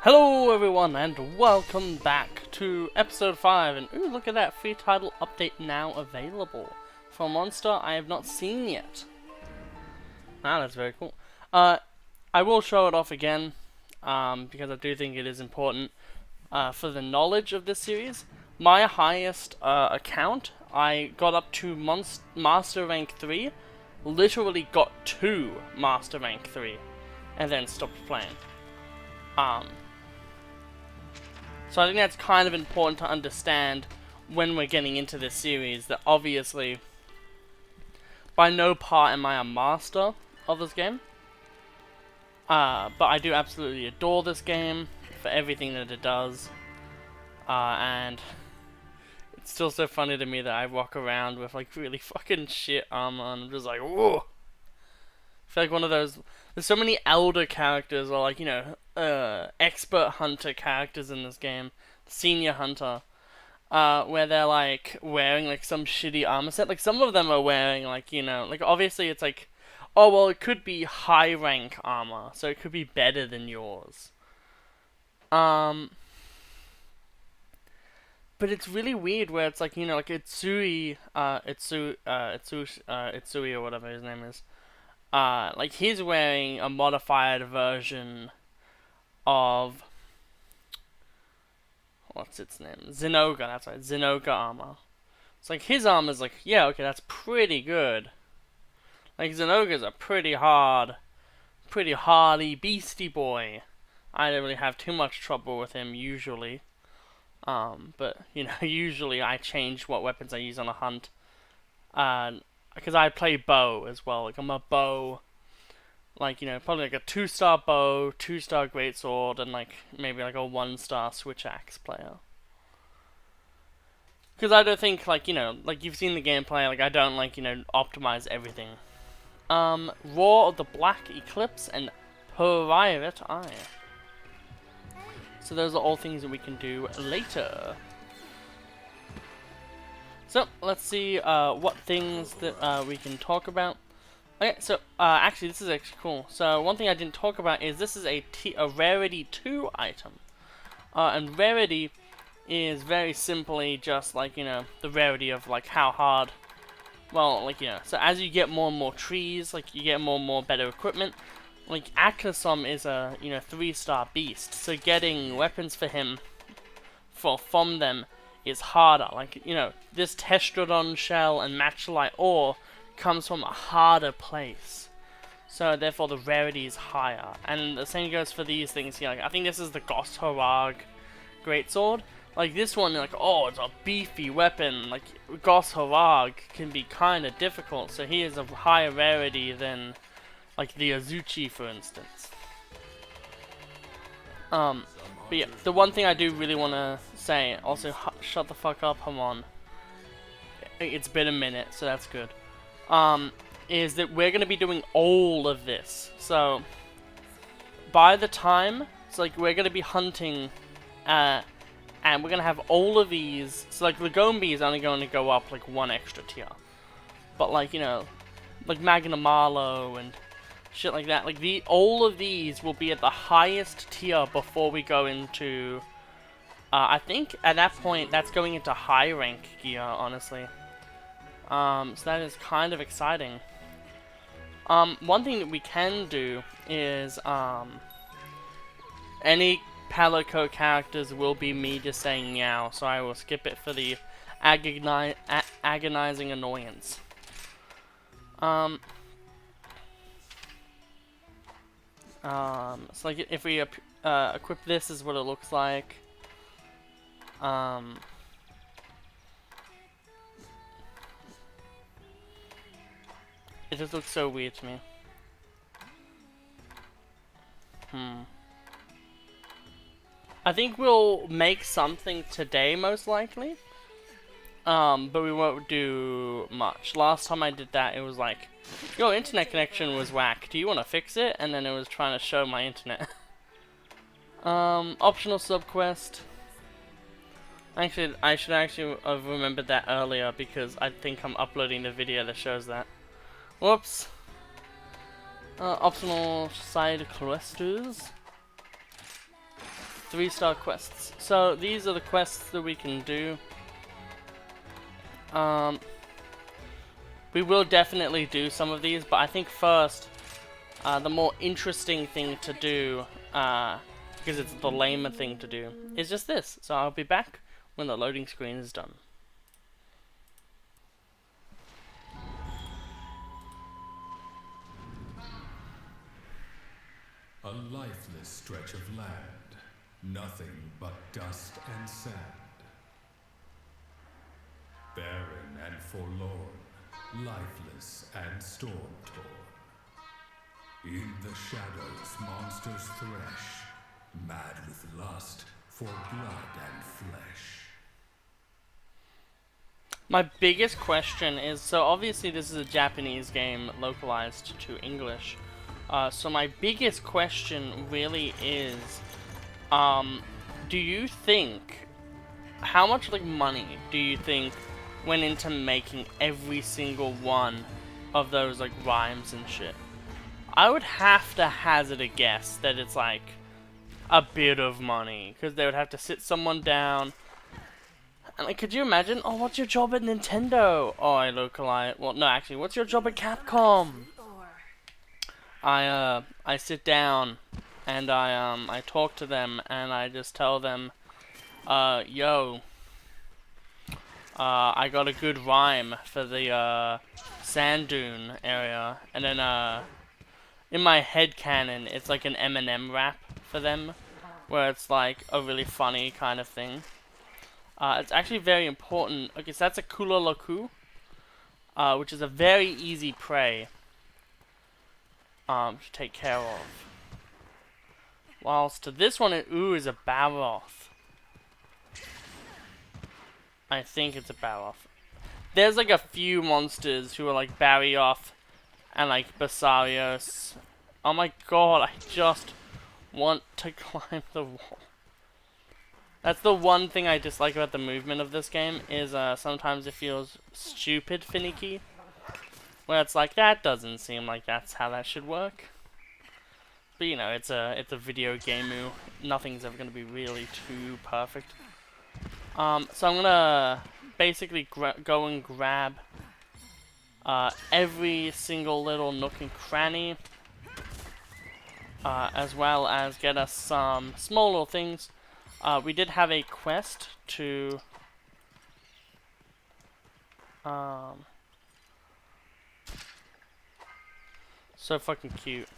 Hello everyone and welcome back to episode 5 and ooh, look at that, free title update now available for a monster I have not seen yet. Ah, that's very cool. I will show it off again because I do think it is important for the knowledge of this series. My highest account, I got up to Master Rank 3, literally got to Master Rank 3 and then stopped playing. So I think that's kind of important to understand when we're getting into this series, that obviously, by no part am I a master of this game. But I do absolutely adore this game for everything that it does. And it's still so funny to me that I walk around with like really fucking shit armor and I'm just like, whoa! I feel like one of those, there's so many elder characters or like, you know, expert hunter characters in this game, senior hunter, where they're like wearing like some shitty armor set. Like some of them are wearing like, you know, like obviously it's like, oh well, it could be high rank armor, so it could be better than yours. But it's really weird where it's like, you know, like Itsui or whatever his name is. Like he's wearing a modified version of what's its name? Zinogre, that's right, Zinogre armor. It's like his armor's like, yeah, okay, that's pretty good. Like Zinogre's a pretty hardy beastie boy. I don't really have too much trouble with him usually. But you know, usually I change what weapons I use on a hunt. Because I play bow as well. Like I'm a bow, like, you know, probably like a 2-star bow, 2-star greatsword, and like maybe like a 1-star switch axe player. Because I don't think, like, you know, like you've seen the gameplay, like I don't like, you know, optimize everything. Roar of the Black Eclipse and Private Eye. So those are all things that we can do later. So let's see what things that we can talk about. Okay, so actually this is actually cool. So one thing I didn't talk about is this is a rarity 2 item. And rarity is very simply just like, you know, the rarity of like how hard, well, like, you know, so as you get more and more trees, like you get more and more better equipment. Like Akasum is a, you know, 3-star beast, so getting weapons for him from them is harder. Like, you know, this Testrodon shell and Matchlite ore comes from a harder place, so therefore the rarity is higher. And the same goes for these things here. Like, I think this is the Gosharag Greatsword. Like this one, like, oh, it's a beefy weapon. Like Gosharag can be kind of difficult, so he is of higher rarity than like the Azuchi, for instance. But yeah, the one thing I do really want to say, also, shut the fuck up, come on. It's been a minute, so that's good. Is that we're going to be doing all of this. So, by the time, it's like we're going to be hunting, and we're going to have all of these. So, like, Lagombi is only going to go up, like, 1 extra tier. But, like, you know, like Magnamalo and shit like that. Like, all of these will be at the highest tier before we go into, I think at that point, that's going into high rank gear, honestly. So that is kind of exciting. One thing that we can do is, any Palico characters will be me just saying meow, so I will skip it for the agonizing annoyance. So like if we equip this, is what it looks like. It just looks so weird to me. I think we'll make something today, most likely. But we won't do much. Last time I did that, it was like, your internet connection was whack. Do you want to fix it? And then it was trying to show my internet. Optional subquest. Actually, I should actually have remembered that earlier because I think I'm uploading the video that shows that. Whoops. Optional side quests. 3-star quests. So these are the quests that we can do. We will definitely do some of these, but I think first, the more interesting thing to do, because it's the lamer thing to do, is just this. So I'll be back when the loading screen is done. A lifeless stretch of land, nothing but dust and sand. Barren and forlorn, lifeless and storm-torn. In the shadows monsters thresh, mad with lust for blood and flesh. My biggest question is, so obviously this is a Japanese game localized to English. So my biggest question really is, do you think, how much like money do you think went into making every single one of those like rhymes and shit? I would have to hazard a guess that it's like a bit of money, because they would have to sit someone down. And like, could you imagine? Oh, what's your job at Nintendo? Oh, I localize. Well, no, actually, what's your job at Capcom? I sit down and I talk to them and I just tell them, yo, I got a good rhyme for the sand dune area, and then in my head canon, it's like an Eminem rap for them, where it's like a really funny kind of thing. It's actually very important. Okay, so that's a Kulu-Ya-Ku, which is a very easy prey to take care of. Whilst to this one, is a Baroth. I think it's a Baroth. There's like a few monsters who are like Barioth and like Basarios. Oh my god, I just want to climb the wall. That's the one thing I dislike about the movement of this game, is sometimes it feels stupid finicky. Where it's like, that doesn't seem like that's how that should work. But you know, it's a video game. Nothing's ever gonna be really too perfect. So I'm gonna basically go and grab every single little nook and cranny, as well as get us some small little things. We did have a quest to so fucking cute.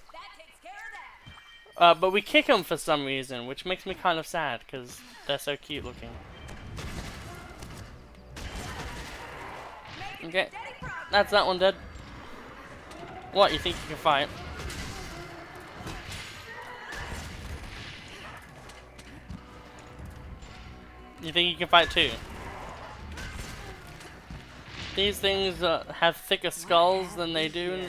But we kick them for some reason, which makes me kind of sad, because they're so cute looking. Okay, that's that one dead. What, you think you can fight? You think you can fight too? These things have thicker skulls than they do.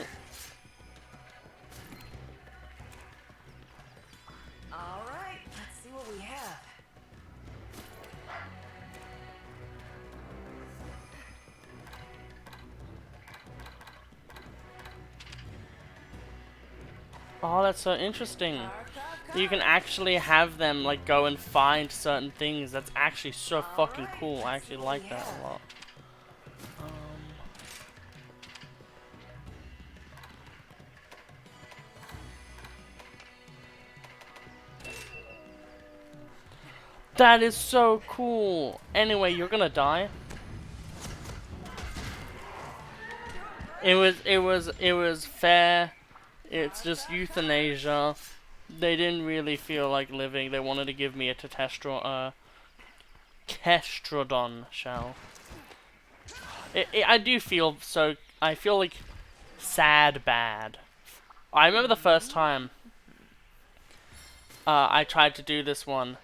Alright, let's see what we have. Oh, that's so interesting. You can actually have them like go and find certain things. That's actually so fucking cool. I actually like that a lot. That is so cool. Anyway, you're gonna die. It was fair. It's just euthanasia. They didn't really feel like living. They wanted to give me a Kestrodon shell. I do feel so. I feel like sad bad. I remember the first time I tried to do this one.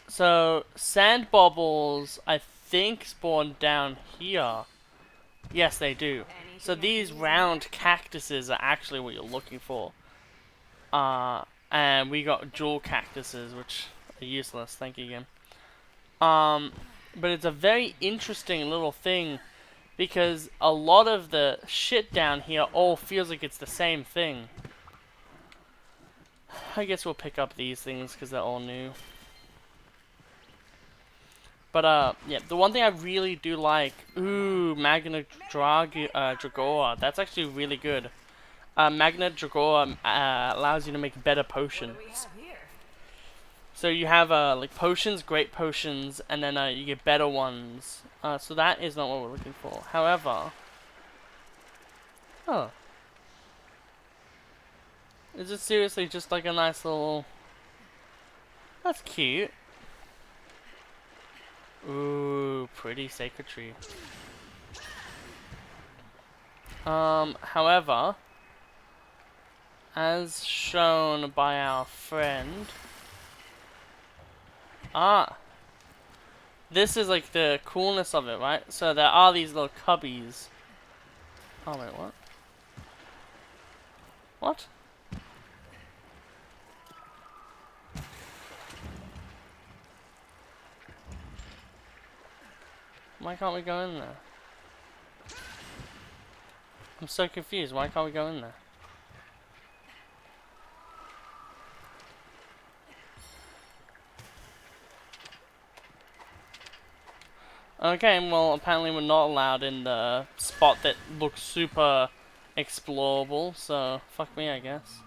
So sand bubbles, I think, spawn down here. Yes, they do. So these round cactuses are actually what you're looking for. And we got jewel cactuses, which are useless. Thank you again. But it's a very interesting little thing, because a lot of the shit down here all feels like it's the same thing. I guess we'll pick up these things because they're all new. But yeah, the one thing I really do like, Magna Dragora. That's actually really good. Magna Dragora allows you to make better What do potions. we have here? So you have like potions, great potions, and then you get better ones. So that is not what we're looking for. However, oh, is it seriously just like a nice little? That's cute. Ooh, pretty sacred tree. However, as shown by our friend, this is like the coolness of it, right? So there are these little cubbies. Oh wait, what? What? Why can't we go in there? I'm so confused. Why can't we go in there? Okay, well, apparently we're not allowed in the spot that looks super explorable, so fuck me, I guess.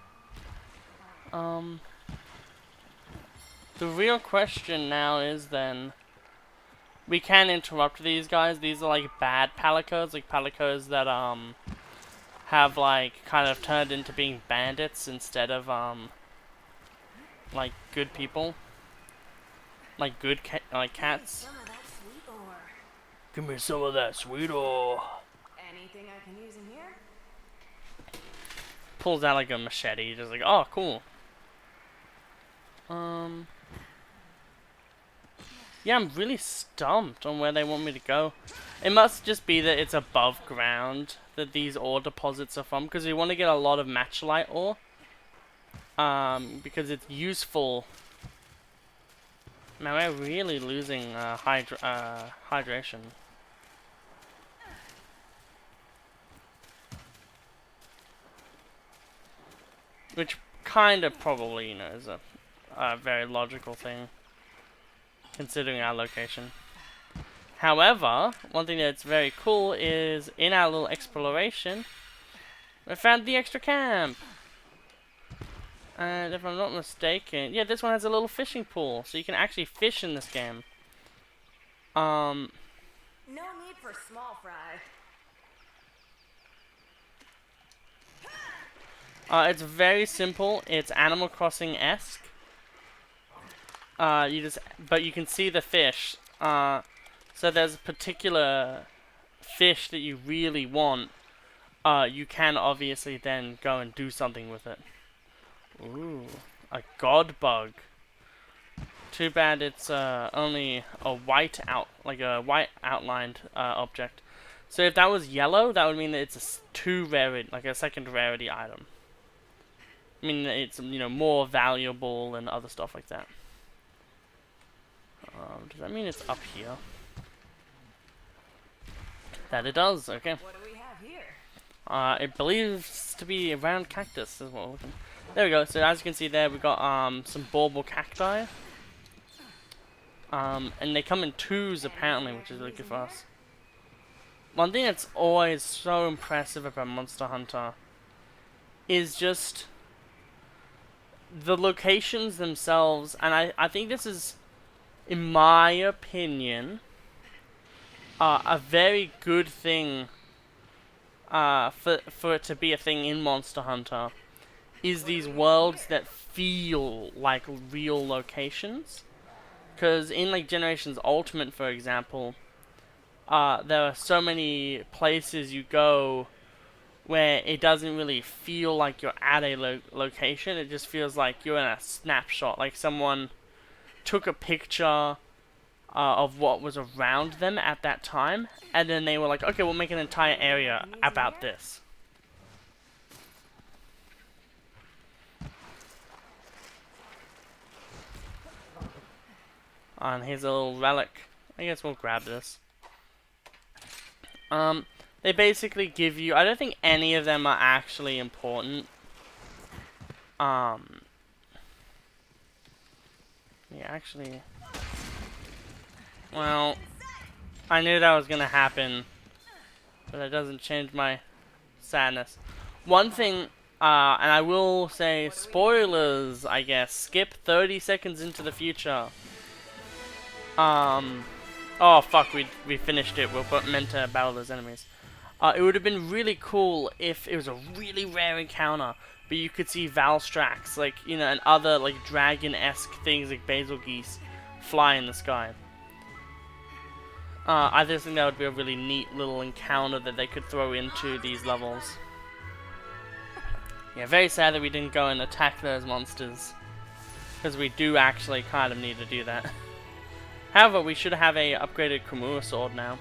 The real question now is then, we can interrupt these guys. These are like bad palicos, like palicos that have like kind of turned into being bandits instead of like good people, like good like cats. Some of that sweet ore. Give me some of that sweet ore. Anything I can use in here? Pulls out like a machete, just like, oh, cool. Yeah, I'm really stumped on where they want me to go. It must just be that it's above ground that these ore deposits are from, because we want to get a lot of matchlite ore. Because it's useful. Man, we're really losing hydration. Which kind of probably, you know, is a very logical thing, considering our location. However, one thing that's very cool is in our little exploration, we found the extra camp. And if I'm not mistaken, yeah, this one has a little fishing pool, so you can actually fish in this game. No need for small fry. It's very simple. It's Animal Crossing-esque. But you can see the fish. So there's a particular fish that you really want. You can obviously then go and do something with it. Ooh, a god bug. Too bad it's only a white outlined object. So if that was yellow, that would mean that it's like a second rarity item. I mean, it's, you know, more valuable and other stuff like that. Does that mean it's up here? That it does. Okay. What do we have here? It believes to be a round cactus. Is what we're looking. There we go. So as you can see there, we got some bauble cacti. And they come in twos apparently, which is really good for us. One thing that's always so impressive about Monster Hunter is just the locations themselves, and I think this is, in my opinion, a very good thing for it to be a thing in Monster Hunter, is these worlds that feel like real locations. Because in like Generations Ultimate, for example, there are so many places you go where it doesn't really feel like you're at a location. It just feels like you're in a snapshot. Like someone took a picture of what was around them at that time, and then they were like, okay, we'll make an entire area about this. And here's a little relic. I guess we'll grab this. They basically give you, I don't think any of them are actually important. actually... Well, I knew that was gonna happen, but that doesn't change my sadness. One thing, and I will say spoilers, I guess. Skip 30 seconds into the future. Oh fuck, we finished it. We're meant to battle those enemies. It would have been really cool if it was a really rare encounter, but you could see Valstrax, like, you know, and other, like, dragon-esque things like basil geese fly in the sky. I just think that would be a really neat little encounter that they could throw into these levels. Yeah, very sad that we didn't go and attack those monsters, because we do actually kind of need to do that. However, we should have a upgraded Kulu-Ya-Sword now.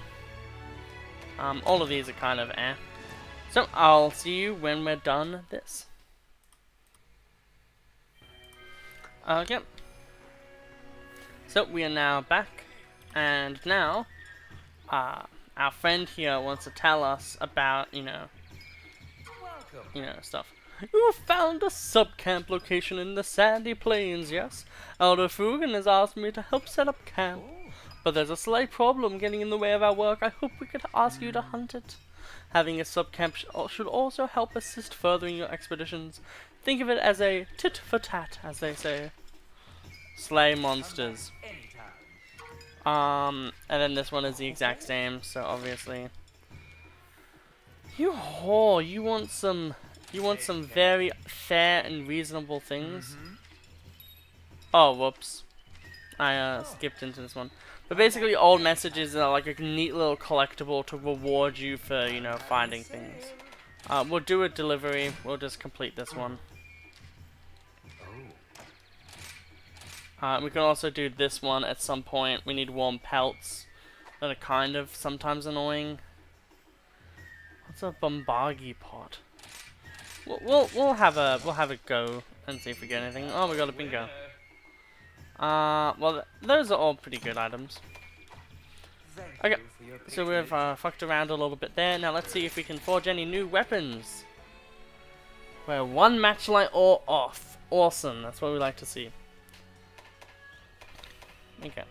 All of these are kind of eh. So, I'll see you when we're done this. Okay. So, we are now back. And now, our friend here wants to tell us about, you know, stuff. You found a sub-camp location in the Sandy Plains, yes? Elder Fugan has asked me to help set up camp. But there's a slight problem getting in the way of our work. I hope we could ask you to hunt it. Having a sub-camp should also help assist furthering your expeditions. Think of it as a tit-for-tat, as they say. Slay monsters. And then this one is the exact same, so obviously... You whore, you want some very fair and reasonable things? Oh, whoops. I skipped into this one. But basically, old messages are like a neat little collectible to reward you for, you know, finding things. We'll do a delivery. We'll just complete this one. We can also do this one at some point. We need warm pelts that are kind of sometimes annoying. What's a bombagi pot? We'll have a go and see if we get anything. Oh, we got a bingo. Well, those are all pretty good items. Okay, so we've fucked around a little bit there. Now let's see if we can forge any new weapons. We're one matchlight or off. Awesome, that's what we like to see. Okay.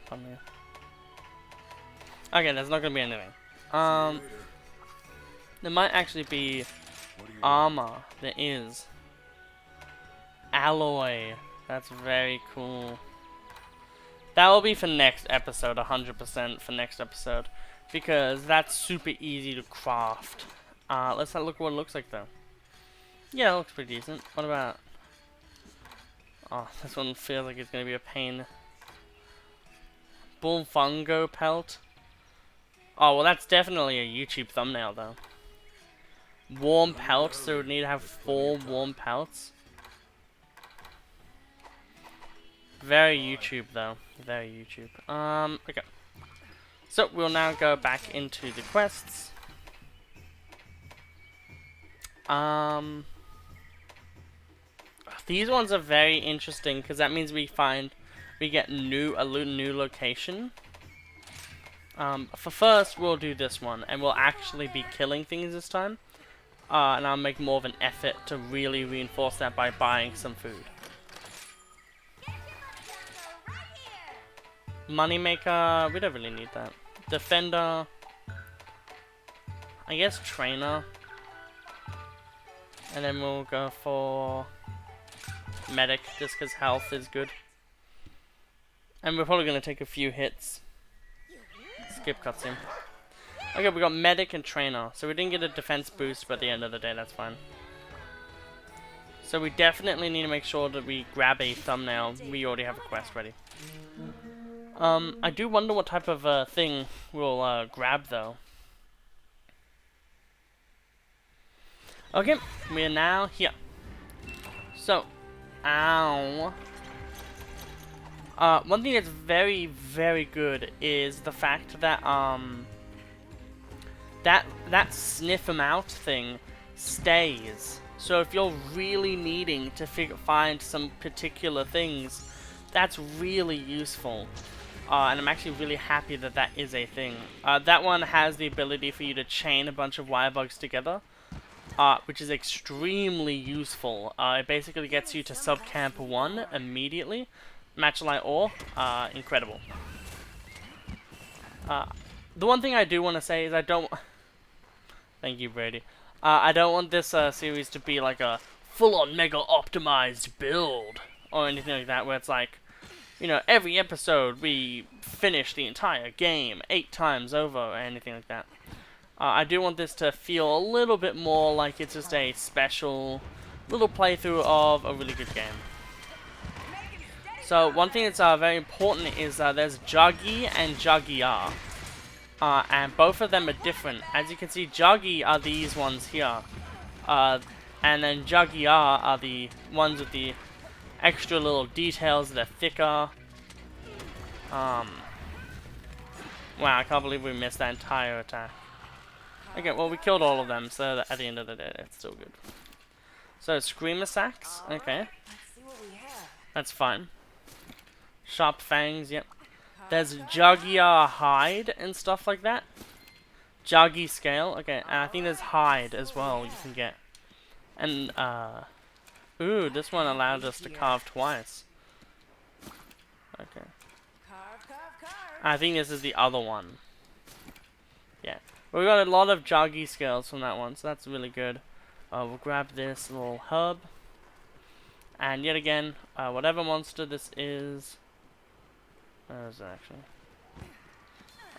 Come here. Okay, there's not gonna be anything. There might actually be armor. There is. Alloy. That's very cool. That will be for next episode, 100% for next episode. Because that's super easy to craft. Let's have a look at what it looks like though. Yeah, it looks pretty decent. What about... Oh, this one feels like it's going to be a pain. Bullfungo pelt. Oh, well that's definitely a YouTube thumbnail though. Warm pelts, so we need to have 4 warm pelts. Very YouTube though. Very YouTube. Okay. So we'll now go back into the quests. These ones are very interesting because that means we get a new location. For first, we'll do this one, and we'll actually be killing things this time. And I'll make more of an effort to really reinforce that by buying some food. Moneymaker, we don't really need that. Defender, I guess trainer. And then we'll go for medic, just because health is good. And we're probably going to take a few hits. Skip cutscene. Okay, we got medic and trainer. So we didn't get a defense boost, but at the end of the day, that's fine. So we definitely need to make sure that we grab a thumbnail. We already have a quest ready. I do wonder what type of thing we'll grab, though. Okay, we are now here. So, ow. One thing that's very, very good is the fact that that sniff 'em out thing stays. So if you're really needing to find some particular things, that's really useful. And I'm actually really happy that that is a thing. That one has the ability for you to chain a bunch of wire bugs together. which is extremely useful. It basically gets you to sub camp 1 immediately. Matchlight ore, incredible. The one thing I do want to say is I don't... Thank you, Brady. I don't want this series to be like a full-on mega optimized build or anything like that, where it's like, you know, every episode we finish the entire game 8 times over or anything like that. I do want this to feel a little bit more like it's just a special little playthrough of a really good game. So one thing that's very important is there's Juggy and Juggy-Ya. And both of them are different. As you can see, Juggy are these ones here. And then Juggy-Ya are the ones with the extra little details that are thicker. Wow, I can't believe we missed that entire attack. Okay, well we killed all of them, so that at the end of the day, it's still good. So, Screamer Sacks, okay. That's fine. Sharp Fangs, yep. There's Juggy-Ya Hide and stuff like that. Juggy Scale, okay, and I think there's Hide as well you can get. And, ooh, this one allowed us to carve twice. Okay. I think this is the other one. Yeah. We got a lot of Juggy Scales from that one, so that's really good. We'll grab this little hub. And yet again, whatever monster this is... Where is it actually?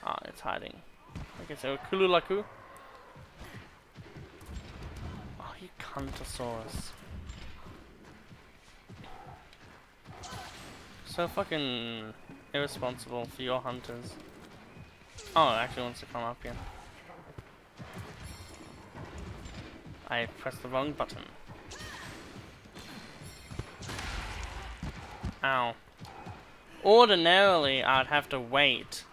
Ah, it's hiding. Okay, so Kulu-Ya-Ku. Oh, you cuntosaurus. So fucking irresponsible for your hunters. Oh, it actually wants to come up here. I pressed the wrong button. Ow. Ordinarily, I'd have to wait.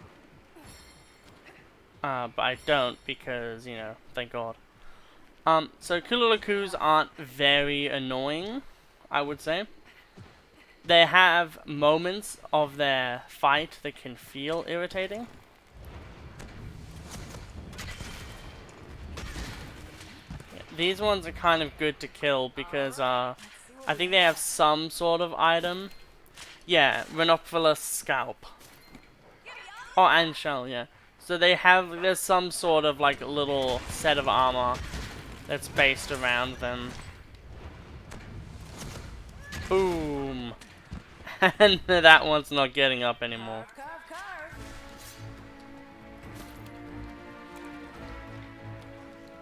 But I don't because, you know, thank God. So Kulu-Ya-Kus aren't very annoying, I would say. They have moments of their fight that can feel irritating. These ones are kind of good to kill because I think they have some sort of item. Yeah, Rhinophilus Scalp. Oh, and Shell, yeah. So there's some sort of like little set of armor that's based around them. Boom. And that one's not getting up anymore.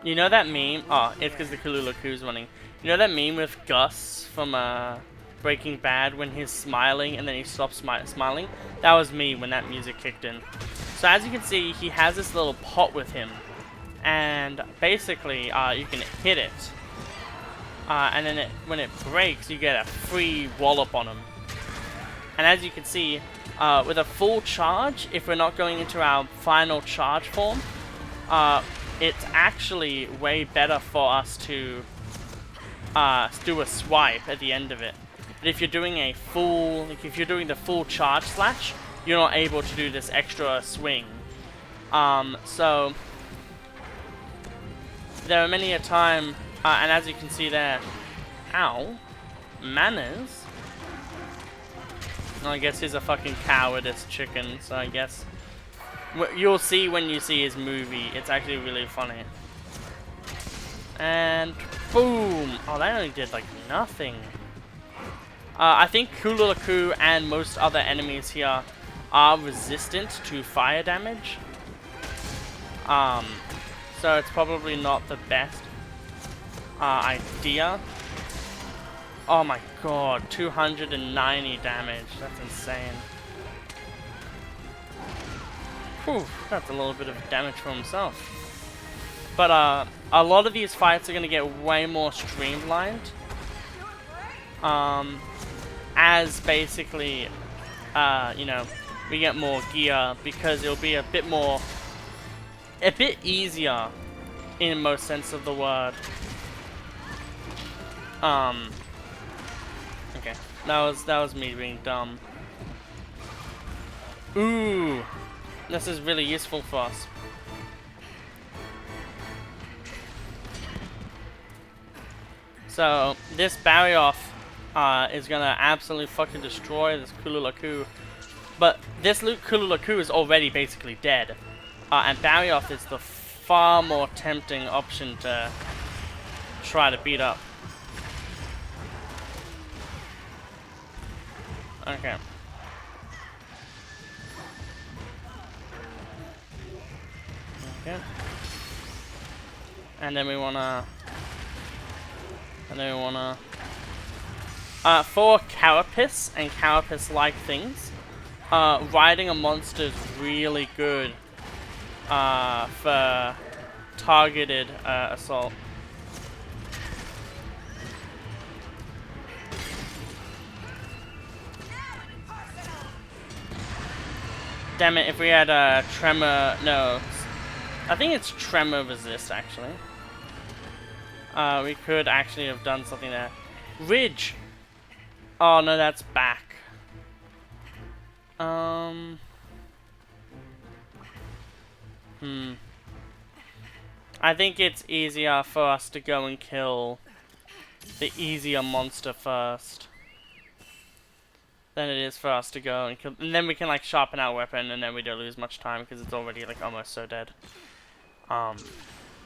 You know that meme? Oh, it's because the Kulu-Ya-Ku's running. You know that meme with Gus from Breaking Bad when he's smiling and then he stops smiling? That was me when that music kicked in. So as you can see, he has this little pot with him. And basically, you can hit it. And then when it breaks, you get a free wallop on him. And as you can see, with a full charge, if we're not going into our final charge form, it's actually way better for us to do a swipe at the end of it. But if you're doing a full, like if you're doing the full charge slash, you're not able to do this extra swing. So there are many a time, and as you can see there, ow, manners. I guess he's a fucking cowardice chicken, so I guess you'll see when you see his movie. It's actually really funny. And boom! Oh, that only did like nothing. I think Kulu-Ya-Ku and most other enemies here are resistant to fire damage. So it's probably not the best idea. Oh my god, 290 damage. That's insane. Whew, that's a little bit of damage for himself. But a lot of these fights are going to get way more streamlined. As basically, you know, we get more gear because it'll be a bit easier in most sense of the word. Okay, that was me being dumb. Ooh, this is really useful for us. So this Barioth is gonna absolutely fucking destroy this Kulu-Ya-Ku. But this Kulu-Ya-Ku is already basically dead. And Barioth is the far more tempting option to try to beat up. Okay. Okay. And then we wanna... for Carapace and Carapace-like things, riding a monster is really good for targeted assault. Damn it, if we had a tremor... No. I think it's tremor resist, actually. We could actually have done something there. Ridge! Oh, no, that's back. I think it's easier for us to go and kill the easier monster first than it is for us to go and kill, and then we can like sharpen our weapon, and then we don't lose much time because it's already like almost so dead. But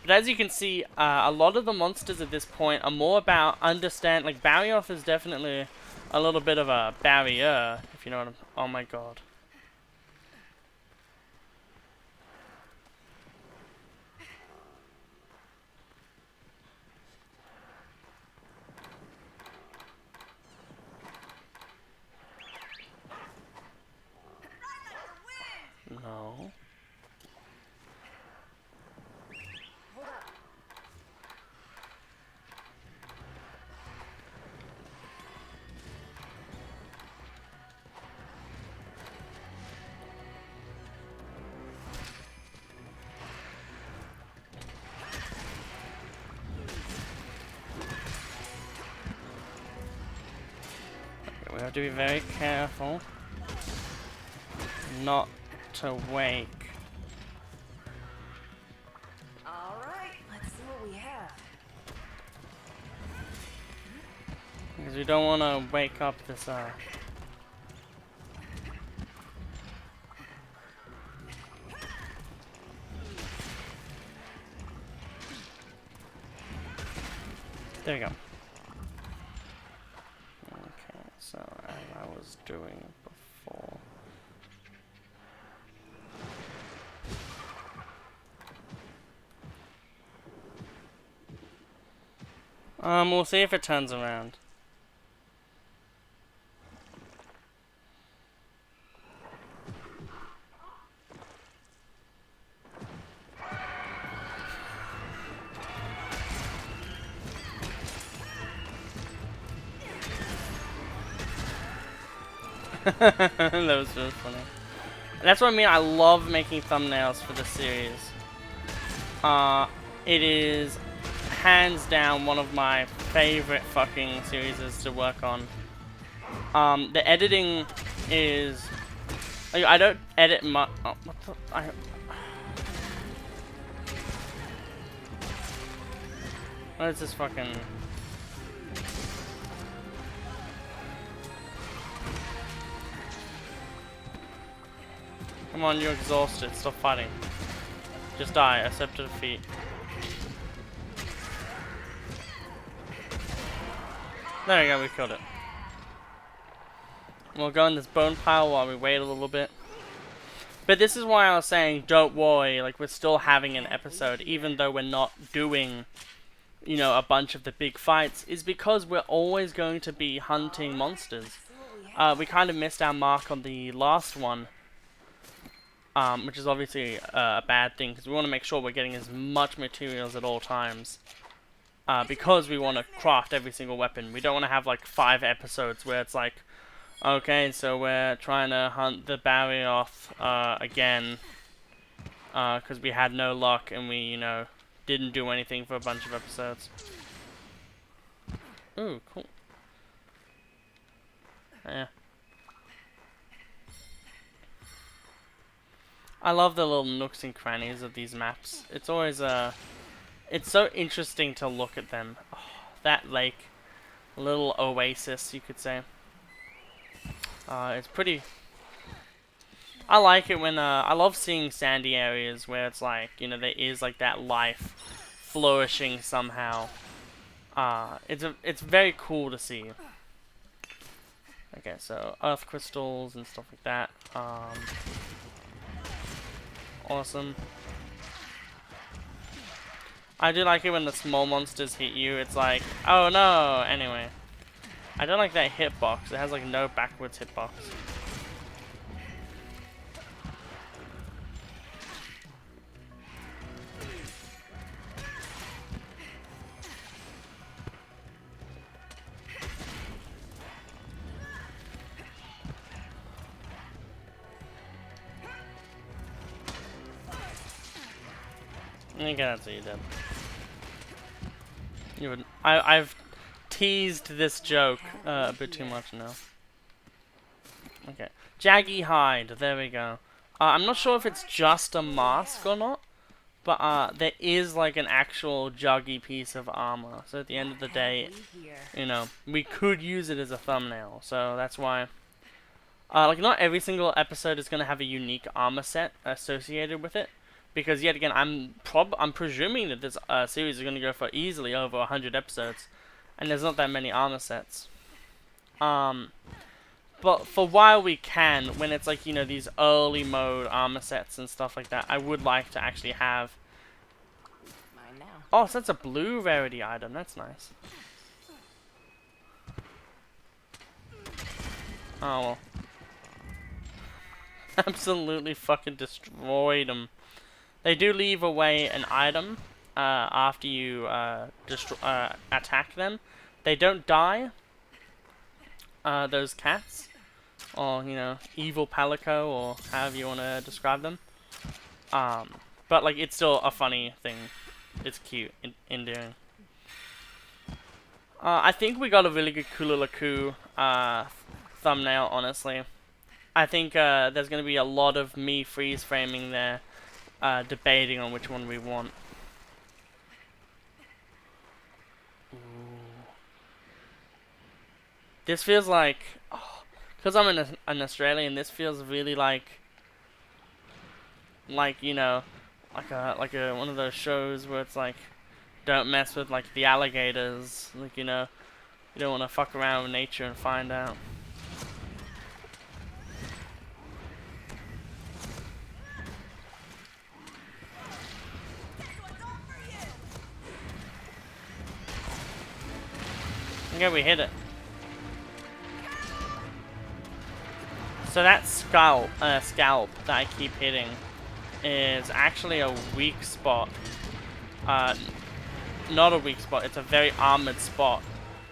as you can see, a lot of the monsters at this point are more about understand. Like Barioth is definitely a little bit of a barrier, if you know what I'm. Oh my god. No. We have to be very careful not to wake. Alright, let's see what we have. Because we don't want to wake up this There we go. Okay, so as I was doing before. We'll see if it turns around. That was really funny. That's what I mean. I love making thumbnails for the series. It is hands down one of my favorite fucking series to work on. The editing is... I don't edit much... Oh, what the... What is this fucking... Come on, you're exhausted. Stop fighting. Just die. Accept defeat. There we go, we killed it. We'll go in this bone pile while we wait a little bit. But this is why I was saying, don't worry, like, we're still having an episode, even though we're not doing, you know, a bunch of the big fights, is because we're always going to be hunting monsters. We kind of missed our mark on the last one, which is obviously a bad thing, because we want to make sure we're getting as much materials at all times. Because we want to craft every single weapon. We don't want to have like 5 episodes where it's like, okay, so we're trying to hunt the Barioth again, because we had no luck and we, you know, didn't do anything for a bunch of episodes. Ooh, cool. Yeah. I love the little nooks and crannies of these maps. It's always it's so interesting to look at them. Oh, that lake, a little oasis, you could say. It's pretty. I like it when I love seeing sandy areas where it's like, you know, there is like that life flourishing somehow. It's very cool to see. Okay, so earth crystals and stuff like that. Awesome. I do like it when the small monsters hit you. It's like, oh no. Anyway, I don't like that hitbox. It has like no backwards hitbox. Okay, that's what you did. You would. I've teased this joke a bit too much now. Okay, Jaggy hide. There we go. I'm not sure if it's just a mask or not, but there is like an actual juggy piece of armor. So at the end of the day, you know, we could use it as a thumbnail. So that's why. Like not every single episode is gonna have a unique armor set associated with it. Because yet again, I'm presuming that this series is going to go for easily over 100 episodes, and there's not that many armor sets. But for while we can, when it's like, you know, these early mode armor sets and stuff like that, I would like to actually have. Mine now. Oh, so that's a blue rarity item. That's nice. Oh well. Absolutely fucking destroyed them. They do leave away an item after you attack them. They don't die. Those cats, or you know, evil palico, or however you want to describe them. But like, it's still a funny thing. It's cute, endearing. I think we got a really good Kulu-Ya-Ku thumbnail. Honestly, I think there's gonna be a lot of me freeze framing there. Debating on which one we want. Ooh. This feels like, because I'm an Australian, this feels really like you know, like a one of those shows where it's like, don't mess with like the alligators, like, you know, you don't want to fuck around with nature and find out. Okay, we hit it. So that scalp that I keep hitting is actually a weak spot. Not a weak spot, it's a very armored spot.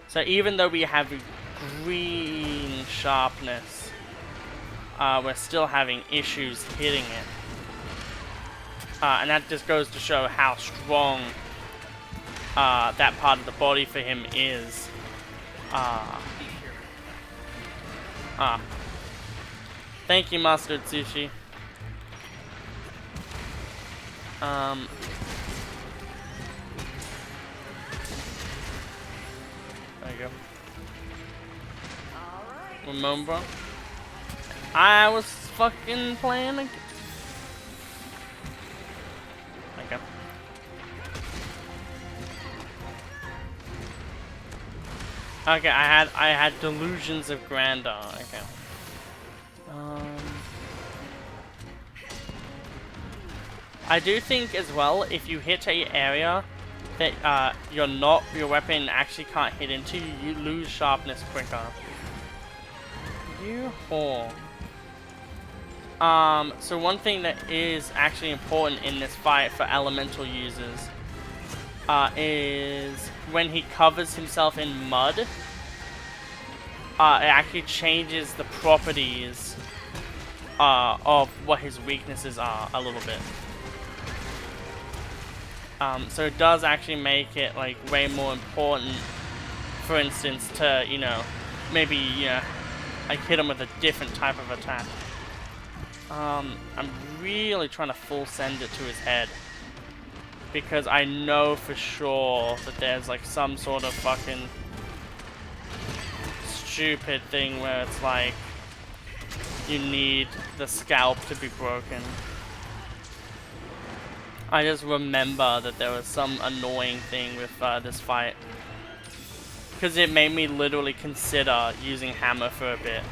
So even though we have green sharpness, we're still having issues hitting it. And that just goes to show how strong that part of the body for him is. Thank you, Mustard Sushi. There you go. Remember? I was fucking playing again. Okay. Okay, I had delusions of grandeur. Okay. I do think as well, if you hit a area that your weapon actually can't hit into, you lose sharpness quicker. You whore. So one thing that is actually important in this fight for elemental users is when he covers himself in mud, it actually changes the properties of what his weaknesses are a little bit. So it does actually make it like way more important, for instance, to, you know, maybe, you know, like hit him with a different type of attack. I'm really trying to full send it to his head. because I know for sure that there's like some sort of fucking stupid thing where it's like you need the scalp to be broken. I just remember that there was some annoying thing with this fight. Because it made me literally consider using hammer for a bit.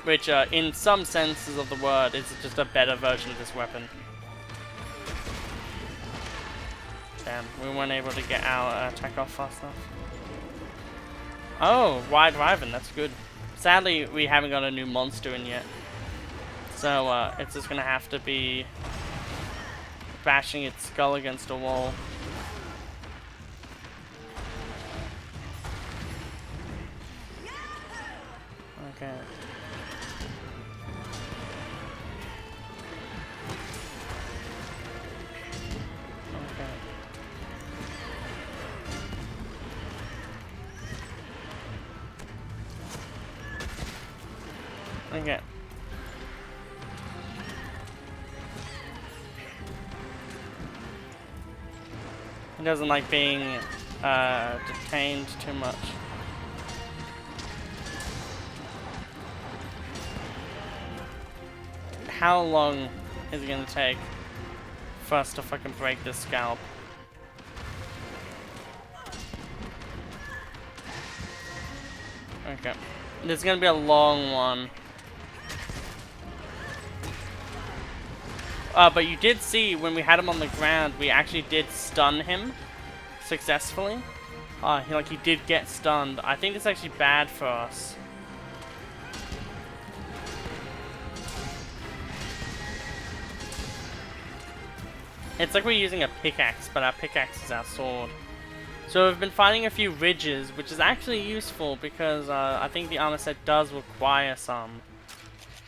Which, in some senses of the word, is just a better version of this weapon. Damn, we weren't able to get our attack off fast enough. Oh, wide Riven, that's good. Sadly, we haven't got a new monster in yet. So, it's just gonna have to be bashing its skull against a wall. Okay. Okay. He doesn't like being detained too much. How long is it gonna take for us to fucking break this scalp? Okay. This is gonna be a long one. But you did see when we had him on the ground, we actually did stun him successfully. He did get stunned. I think it's actually bad for us. It's like we're using a pickaxe, but our pickaxe is our sword. So we've been finding a few ridges, which is actually useful because I think the armor set does require some.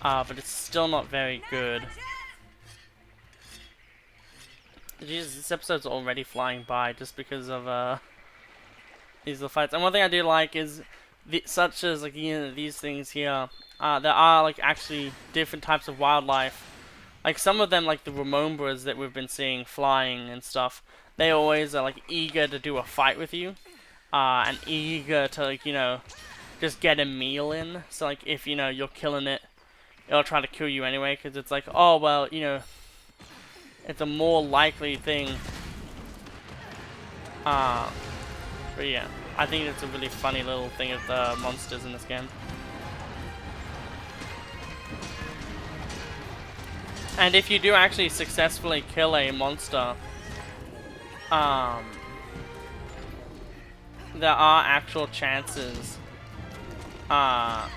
But it's still not very good. Jesus, this episode's already flying by just because of these little fights. And one thing I do like is, such as like these things here, there are like actually different types of wildlife. Like some of them, like the Remombras that we've been seeing flying and stuff, they always are like eager to do a fight with you, and eager to like just get a meal in. So like if you're killing it, it'll try to kill you anyway because it's like, oh well, it's a more likely thing. But yeah, I think it's a really funny little thing of the monsters in this game. And if you do actually successfully kill a monster, there are actual chances. Like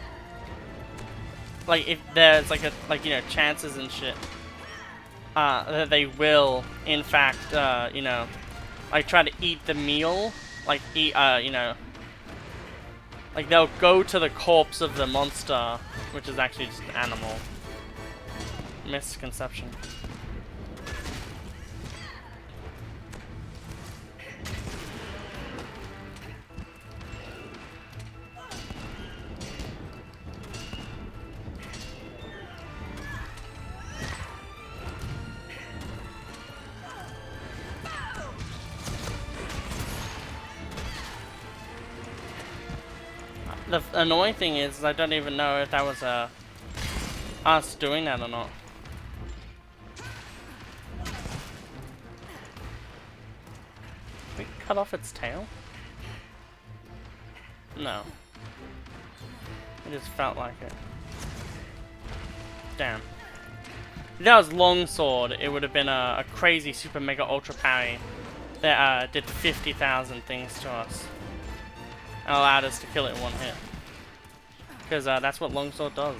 if there's chances and shit. That they will, in fact, like try to eat the meal, like like they'll go to the corpse of the monster, which is actually just an animal. Misconception. The annoying thing is I don't even know if that was us doing that or not. Did we cut off its tail? No. It just felt like it. Damn. If that was Longsword, it would have been a crazy super mega ultra parry that did 50,000 things to us. And allowed us to kill it in one hit. Because that's what Longsword does.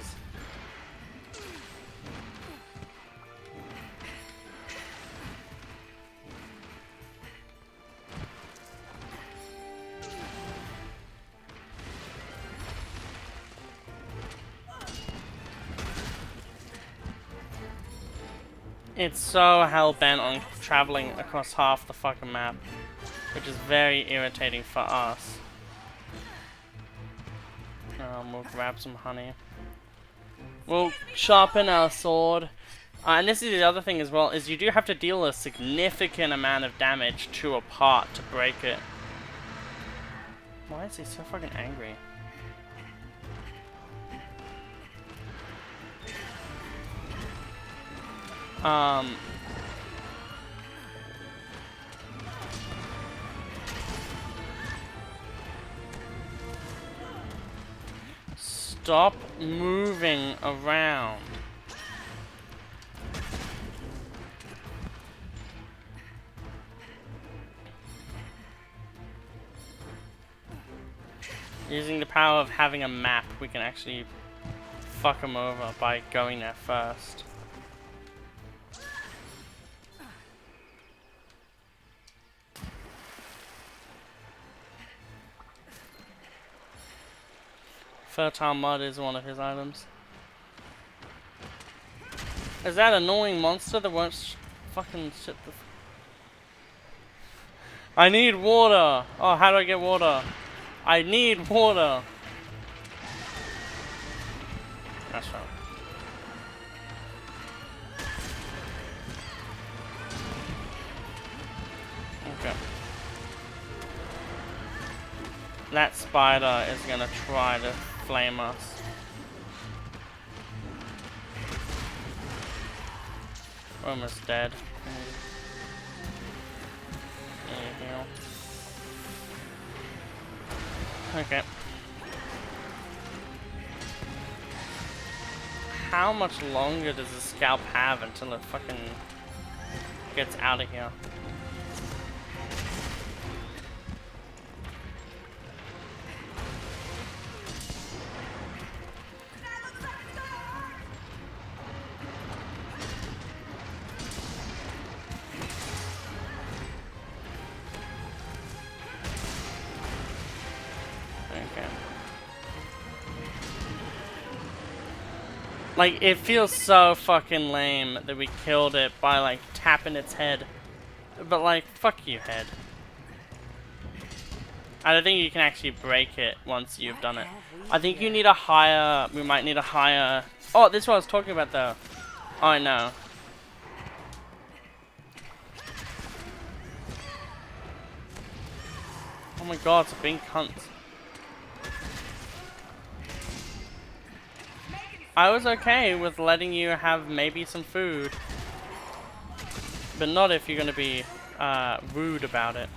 It's so hell-bent on traveling across half the fucking map, which is very irritating for us. We'll grab some honey. We'll sharpen our sword. And this is the other thing as well, is you do have to deal a significant amount of damage to a part to break it. Why is he so fucking angry? Stop moving around. Using the power of having a map, we can actually fuck them over by going there first. Fertile mud is one of his items. Is that annoying monster that won't fucking shit the... I need water! Oh, how do I get water? I need water! That's right. Okay. That spider is gonna try to flame us. We're almost dead. Okay. How much longer does the scalp have until it fucking gets out of here? Like, it feels so fucking lame that we killed it by, like, tapping its head. But, like, fuck you, head. I don't think you can actually break it once you've done it. I think you need a higher... We might need a higher... Oh, this is what I was talking about, though. Oh, I know. Oh my god, it's a big cunt. I was okay with letting you have maybe some food, but not if you're gonna be rude about it.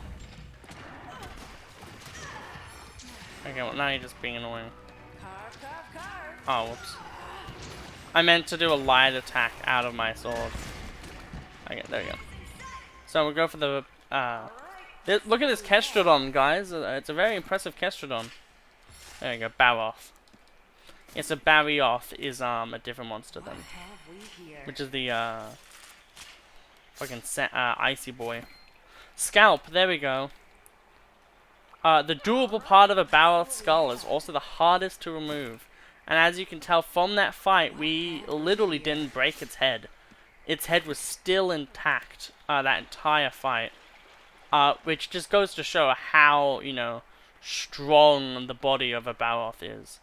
Okay, well now you're just being annoying. Oh, whoops. I meant to do a light attack out of my sword. Okay, there we go. So we'll go for the look at this Kestrodon, guys. It's a very impressive Kestrodon. There we go, bow off. Yeah, so Barrioth is a different monster then, which is the fucking icy boy. Scalp, there we go. The doable part of a Barrioth skull is also the hardest to remove, and as you can tell from that fight, we literally didn't break its head. Its head was still intact that entire fight, which just goes to show how, you know, strong the body of a Barrioth is.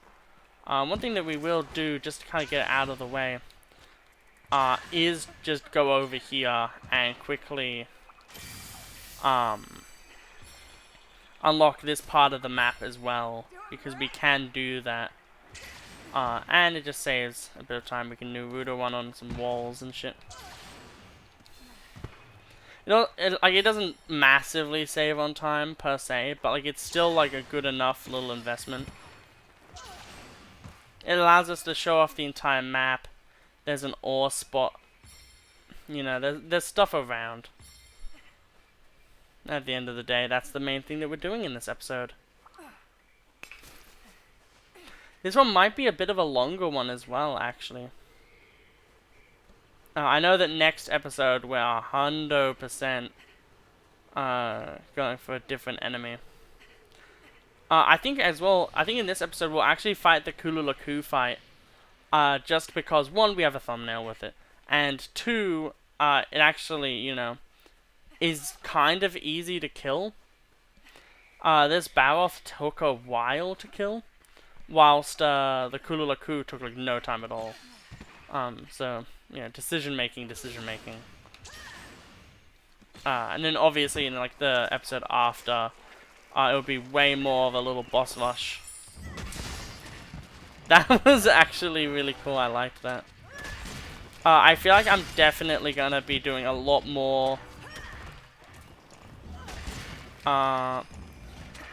One thing that we will do, just to kind of get it out of the way, is just go over here and quickly unlock this part of the map as well, because we can do that. And it just saves a bit of time. We can do Rudo one on some walls and shit. You know, it doesn't massively save on time per se, but like it's still like a good enough little investment. It allows us to show off the entire map. There's an ore spot. You know, there's stuff around. At the end of the day, that's the main thing that we're doing in this episode. This one might be a bit of a longer one as well, actually. I know that next episode we're 100% going for a different enemy. I think as well, I think in this episode we'll actually fight the Kulu-Ya-Ku fight. Just because, one, we have a thumbnail with it. And two, it actually, you know, is kind of easy to kill. This Barroth took a while to kill. Whilst the Kulu-Ya-Ku took like no time at all. So, decision making. And then obviously in like the episode after, it would be way more of a little boss rush. That was actually really cool. I liked that. I feel like I'm definitely gonna be doing a lot more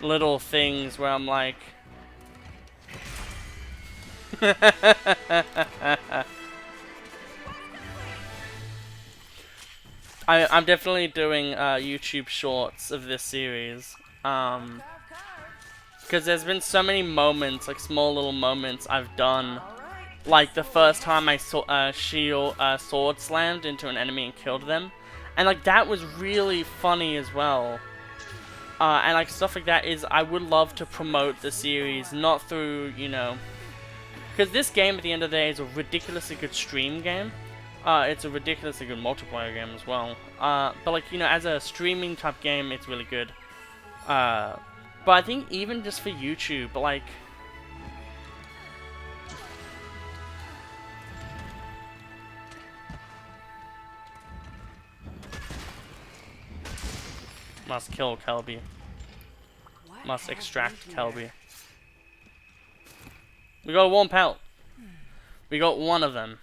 little things where I'm like I'm definitely doing YouTube shorts of this series. Because there's been so many moments, like small little moments I've done. Like the first time I saw sword slammed into an enemy and killed them. And like that was really funny as well. And like stuff like that is, I would love to promote the series, not through, you know, because this game at the end of the day is a ridiculously good stream game. It's a ridiculously good multiplayer game as well. But like, you know, as a streaming type game, it's really good. But I think even just for YouTube, like, must kill Kelby. Must extract Kelby. We got a warm pelt. We got one of them.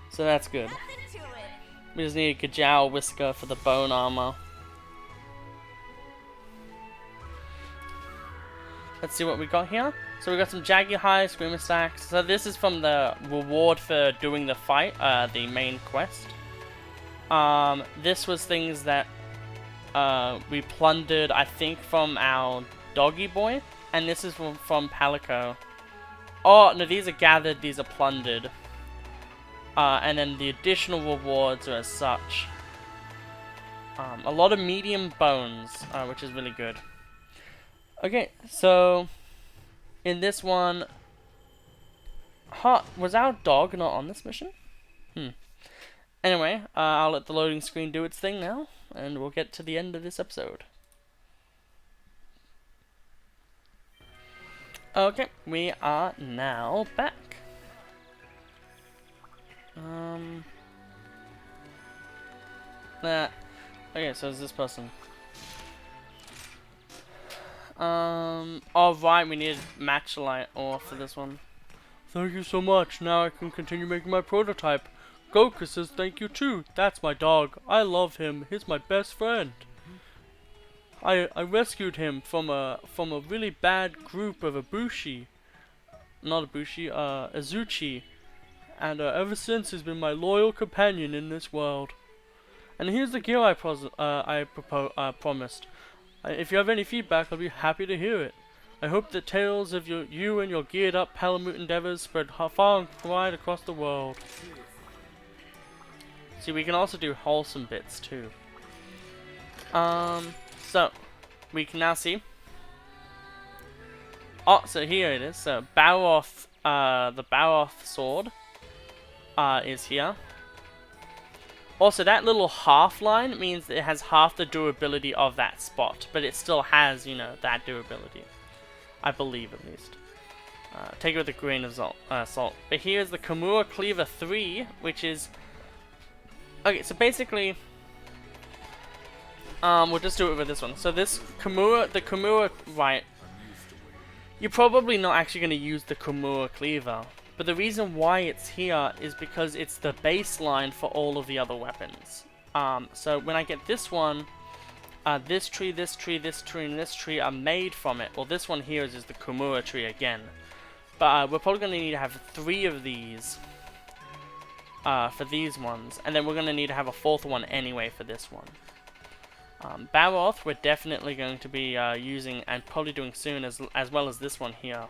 So that's good. We just need a Kajal Whisker for the bone armor. Let's see what we got here. So we got some Jaggy High, Screamer Stacks. So this is from the reward for doing the fight, the main quest. This was things that we plundered, I think, from our doggy boy. And this is from Palico. Oh, no, these are gathered, these are plundered. And then the additional rewards are as such. A lot of medium bones, which is really good. Okay, so in this one, was our dog not on this mission? Anyway, I'll let the loading screen do its thing now, and we'll get to the end of this episode. Okay, we are now back. Okay, so it's this person. Oh right, we need matchlight ore for this one. Thank you so much. Now I can continue making my prototype. Goku says thank you too. That's my dog. I love him. He's my best friend. I rescued him from a really bad group of Azuchi, and ever since he's been my loyal companion in this world. And here's the gear I promised. If you have any feedback, I'll be happy to hear it. I hope that tales of you and your geared up Palamute endeavors spread far and wide across the world. See, we can also do wholesome bits too. So we can now see. Oh, so here it is. So Baroth, the Baroth sword, is here. Also, that little half line means that it has half the durability of that spot, but it still has, you know, that durability. I believe, at least. Take it with a grain of salt. But here's the Kimura Cleaver 3, which is... Okay, so basically... we'll just do it with this one. So this Kimura, the Kimura, right... You're probably not actually going to use the Kimura Cleaver. But the reason why it's here is because it's the baseline for all of the other weapons. So when I get this one, this tree, this tree, this tree, and this tree are made from it. Well, this one here is the Kimura tree again. But we're probably going to need to have 3 of these for these ones. And then we're going to need to have a 4th one anyway for this one. Baroth we're definitely going to be using and probably doing soon as well as this one here.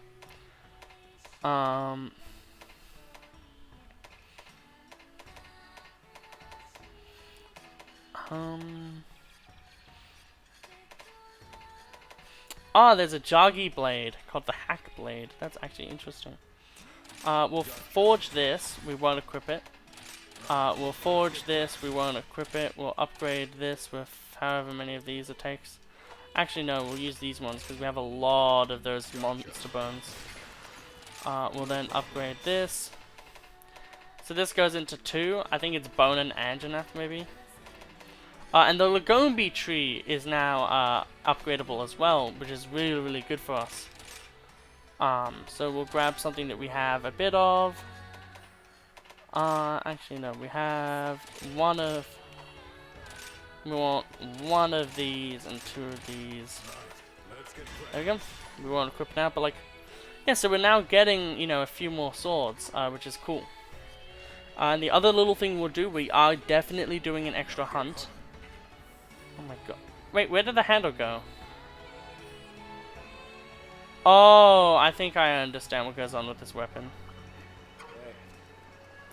There's a Jaggi blade called the Hack Blade. That's actually interesting. We'll forge this. We won't equip it. We'll forge this. We won't equip it. We'll upgrade this with however many of these it takes. Actually, no. We'll use these ones because we have a lot of those monster bones. We'll then upgrade this. So this goes into 2. I think it's Bone and Anjanath maybe. And the Lagombi tree is now upgradable as well, which is really, really good for us. So we'll grab something that we have a bit of. Actually no, we have one of... We want one of these and 2 of these. There we go. We won't equip now, but like... Yeah, so we're now getting, you know, a few more swords, which is cool. And the other little thing we'll do, we are definitely doing an extra hunt. Oh my god. Wait, where did the handle go? Oh, I think I understand what goes on with this weapon.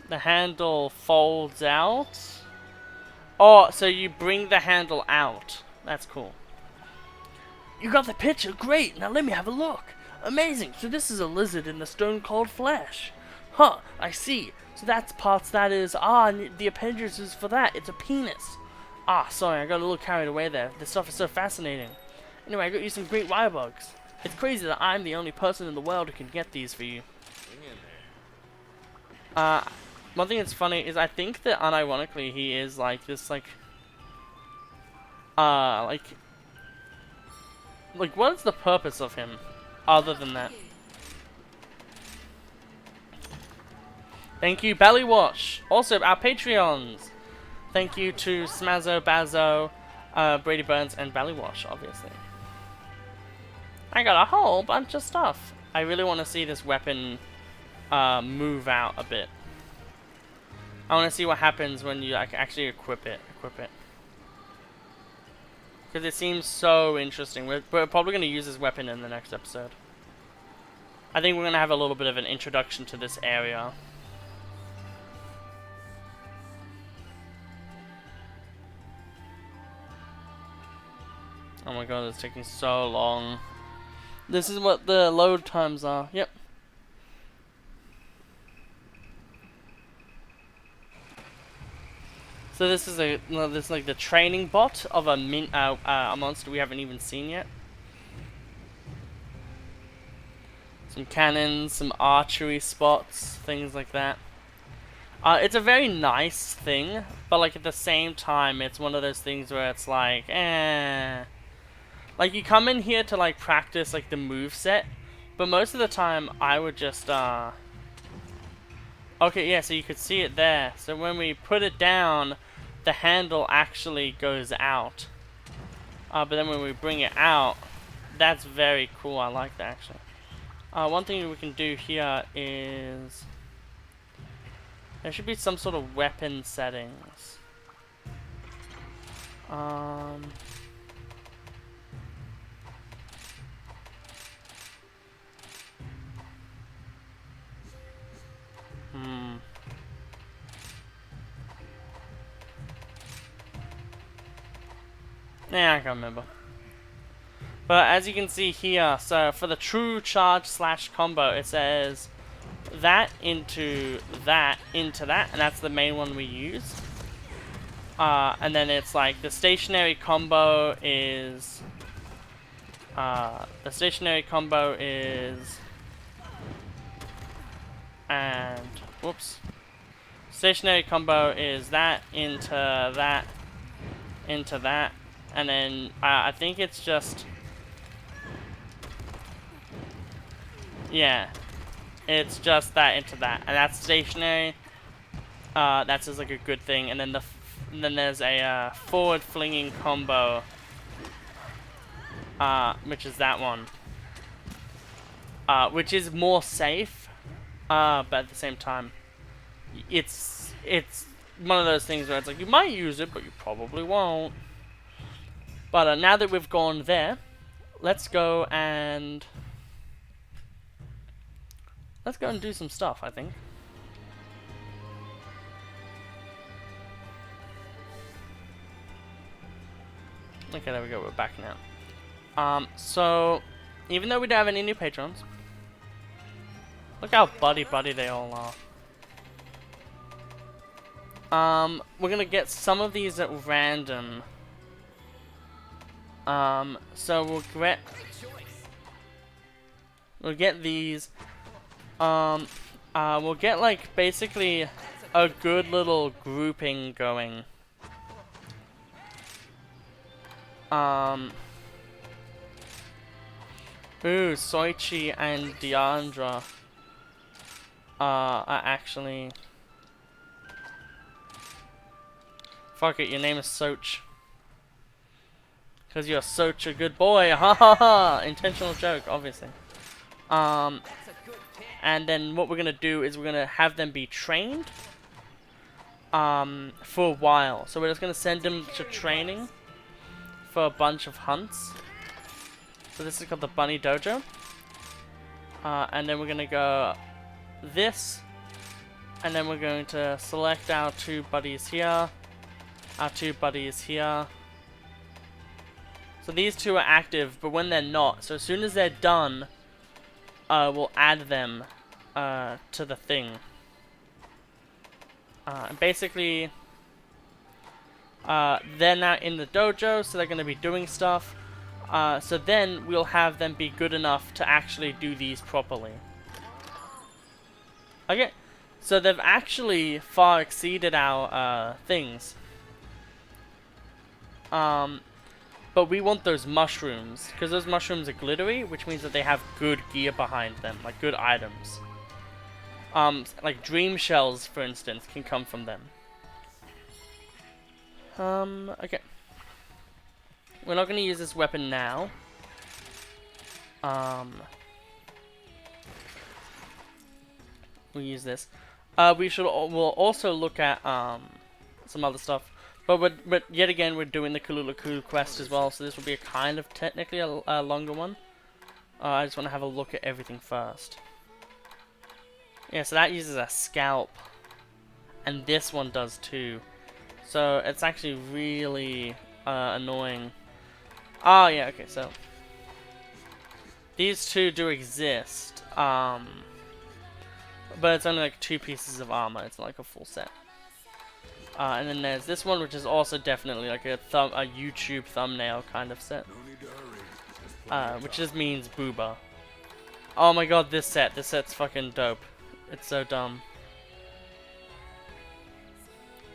The handle folds out. Oh, so you bring the handle out. That's cool. You got the picture? Great! Now let me have a look. Amazing! So this is a lizard in the stone called flesh. Huh, I see. So that's parts that is... and the appendage is for that. It's a penis. Sorry, I got a little carried away there. This stuff is so fascinating. Anyway, I got you some great wire bugs. It's crazy that I'm the only person in the world who can get these for you. One thing that's funny is I think that unironically he is like this like what is the purpose of him other than that? Thank you, Bellywash. Also, our Patreons. Thank you to Smazzo, Bazzo, Brady Burns, and Bellywash, obviously. I got a whole bunch of stuff. I really want to see this weapon move out a bit. I want to see what happens when you like actually equip it. Because it seems so interesting. We're probably going to use this weapon in the next episode. I think we're going to have a little bit of an introduction to this area. Oh my god, it's taking so long. This is what the load times are. Yep. So this is like the training bot of a monster we haven't even seen yet. Some cannons, some archery spots, things like that. It's a very nice thing, but like at the same time, it's one of those things where it's like, Like you come in here to like practice like the move set, but most of the time I would just Okay, yeah, so you could see it there. So when we put it down, the handle actually goes out. But then when we bring it out, that's very cool. I like that actually. One thing we can do here is there should be some sort of weapon settings. Yeah, I can't remember. But as you can see here, so for the true charge slash combo, it says that into that into that, and that's the main one we use. And then it's like the stationary combo is and whoops. Stationary combo is that into that into that, and then I think it's just it's just that into that, and that's stationary. That's just like a good thing, and then then there's a forward flinging combo, which is that one, which is more safe, but at the same time, it's one of those things where it's like you might use it, but you probably won't. But now that we've gone there, let's go and do some stuff, I think. Okay, there we go, we're back now. So, even though we don't have any new patrons, look how buddy they all are. We're gonna get some of these at random. So we'll get these. We'll get like basically a good little grouping going. Ooh, Soichi and Deandra are actually... Fuck it, your name is Soch. Because you're such a good boy, ha ha ha! Intentional joke, obviously. And then what we're gonna do is we're gonna have them be trained for a while. So we're just gonna send them to training for a bunch of hunts. So this is called the Bunny Dojo. And then we're gonna go this, and then we're going to select our 2 buddies here, our 2 buddies here. So these 2 are active, but when they're not, so as soon as they're done, we'll add them to the thing. Basically, they're now in the dojo, so they're going to be doing stuff. So then we'll have them be good enough to actually do these properly. Okay, so they've actually far exceeded our things. But we want those mushrooms, because those mushrooms are glittery, which means that they have good gear behind them, like good items. Like dream shells, for instance, can come from them. Okay. We're not going to use this weapon now. We'll use this. We'll also look at some other stuff. But yet again, we're doing the Kulu-Ya-Ku quest as well, so this will be a kind of technically a longer one. I just want to have a look at everything first. Yeah, so that uses a scalp, and this one does too. So it's actually really annoying. Oh yeah, okay, so these 2 do exist, but it's only like 2 pieces of armor. It's not like a full set. And then there's this one, which is also definitely like a YouTube thumbnail kind of set. Which just means booba. Oh my god, this set's fucking dope. It's so dumb.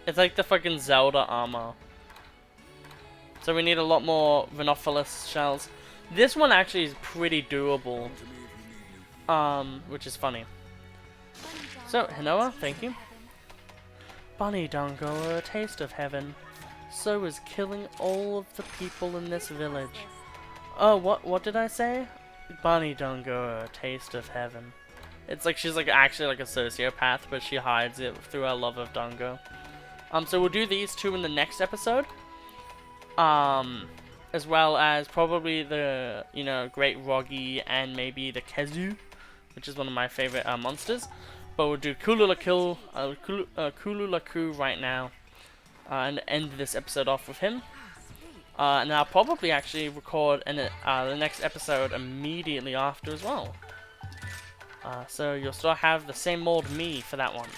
It's like the fucking Zelda armor. So we need a lot more Rhinophilus shells. This one actually is pretty doable. Which is funny. So, Hinoa, thank you. Bunny Dongo, a taste of heaven. So is killing all of the people in this village. Oh, what did I say? Bunny Dongo, a taste of heaven. It's like she's like actually like a sociopath, but she hides it through her love of Dongo. So we'll do these 2 in the next episode. As well as probably the, Great Roggy and maybe the Kezu, which is one of my favorite monsters. But we'll do Kulu-Ya-Ku right now, and end this episode off with him. And I'll probably actually record the next episode immediately after as well. So you'll still have the same old me for that one.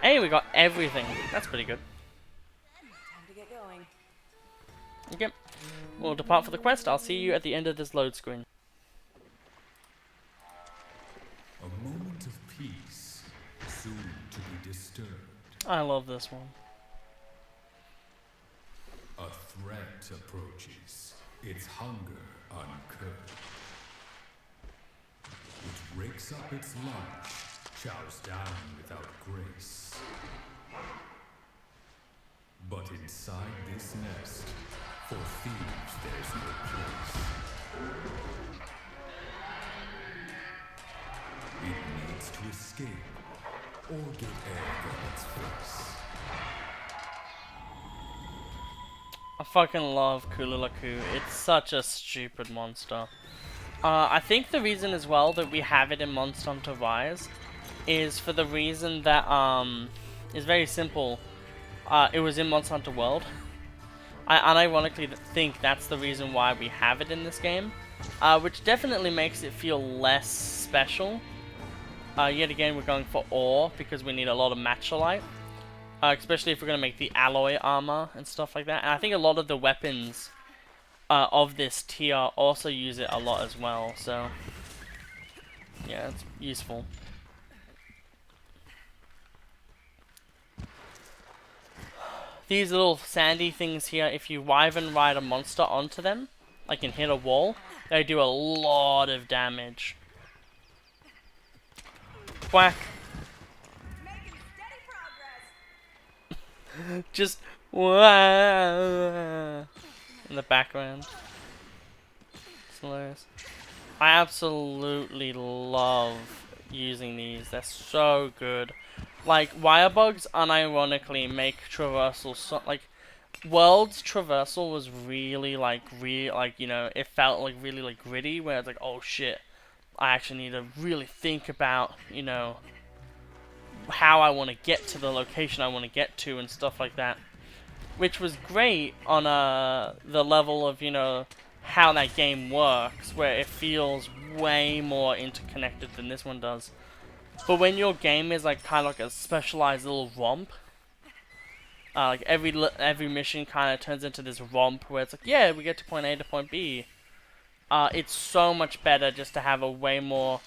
Hey, we got everything. That's pretty good. Time to get going. Okay. We'll depart for the quest. I'll see you at the end of this load screen. A moment of peace, soon to be disturbed. I love this one. A threat approaches, its hunger uncurbed. It rakes up its lunch, chows down without grace. But inside this nest, for thieves there's no place. It needs to escape, or get egg on its face. I fucking love Kulu-Ya-Ku. It's such a stupid monster. I think the reason as well that we have it in Monster Hunter Rise is for the reason that, is very simple. It was in Monster Hunter World. I unironically think that's the reason why we have it in this game, which definitely makes it feel less special. Yet again, we're going for ore because we need a lot of matcholite, especially if we're going to make the alloy armor and stuff like that. And I think a lot of the weapons of this tier also use it a lot as well. So yeah, it's useful. These little sandy things here, if you Wyvern ride a monster onto them, like and hit a wall, they do a lot of damage. Whack. Making steady progress. Just wah in the background. It's hilarious. I absolutely love using these. They're so good. Like, wire bugs unironically make traversal so, like, World's traversal was really like you know, it felt like really like gritty, where it's like, oh shit, I actually need to really think about, you know, how I want to get to the location I want to get to and stuff like that, which was great on the level of, you know, how that game works, where it feels way more interconnected than this one does. But when your game is like kind of like a specialized little romp, like every mission kind of turns into this romp where it's like, yeah, we get to point A to point B. It's so much better just to have a way more,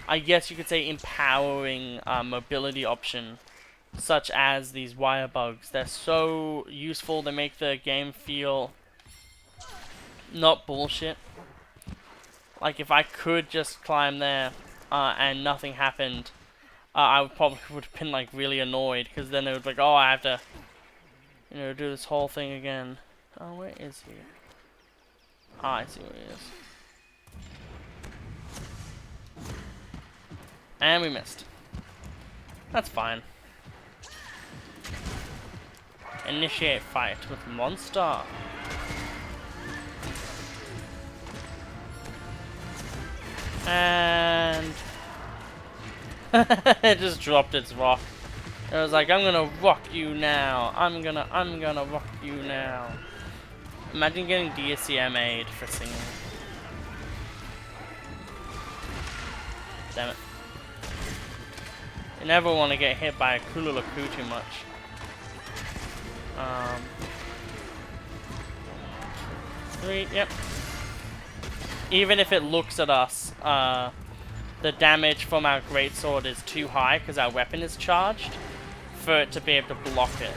I guess you could say, empowering mobility option, such as these wire bugs. They're so useful. They make the game feel not bullshit. Like, if I could just climb there and nothing happened, I would have been like really annoyed, because then it would be like, oh, I have to, you know, do this whole thing again. Oh, where is he? Ah, I see where he is. And we missed. That's fine. Initiate fight with monster. And it just dropped its rock. It was like, I'm gonna rock you now. I'm gonna rock you now. Imagine getting DSCMA'd for singing. Damn it. You never want to get hit by a Kulu-Ya-Ku too much. 3, yep. Even if it looks at us, the damage from our Greatsword is too high because our weapon is charged for it to be able to block it.